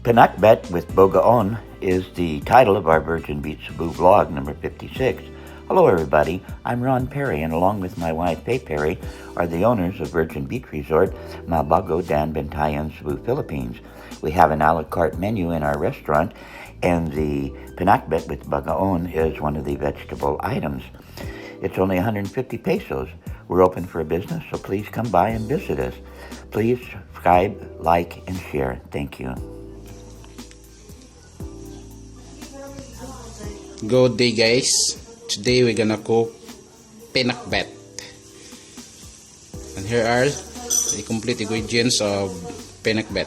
Pinakbet with Bagoon is the title of our VirginBeachCebu vlog number 56. Hello everybody, I'm Ron Perry, and along with my wife Faye Perry are the owners of Virgin Beach Resort, Malbago, Daanbantayan, Cebu, Philippines. We have an Ala Carte Menu in our restaurant, and the Pinakbet with Bagoon is one of the vegetable items. It's only 150 pesos. We're open for business, so please come by and visit us. Please subscribe, like, and share. Thank you. Good day guys, today we're gonna cook pinakbet, and here are the complete ingredients of pinakbet.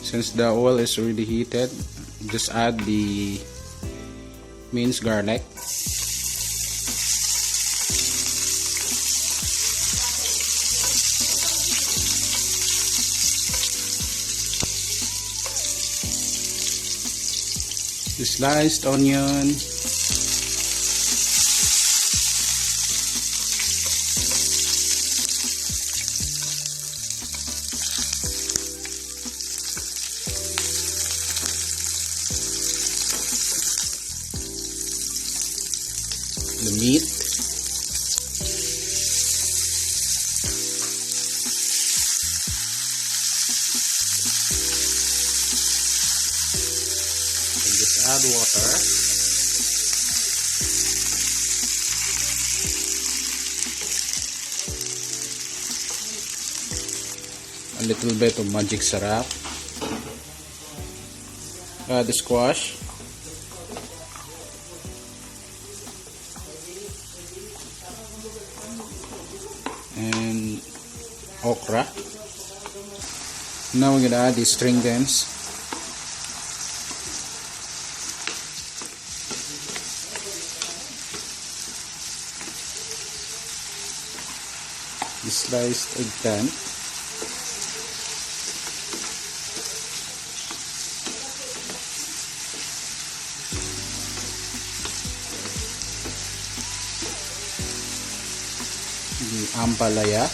Since the oil is already heated, just add the minced garlic, the sliced onion, the meat, and just add water, a little bit of magic syrup, add the squash, and okra. Now we're gonna add the string beans, the sliced eggplant, the ampalaya.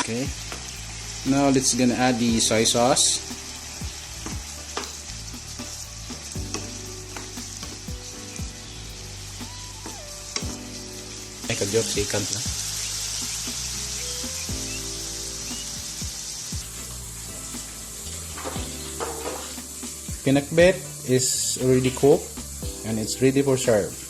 Okay, now let's gonna add the soy sauce, ay ka-joke second lang. Pinakbet is already cooked and it's ready for serve.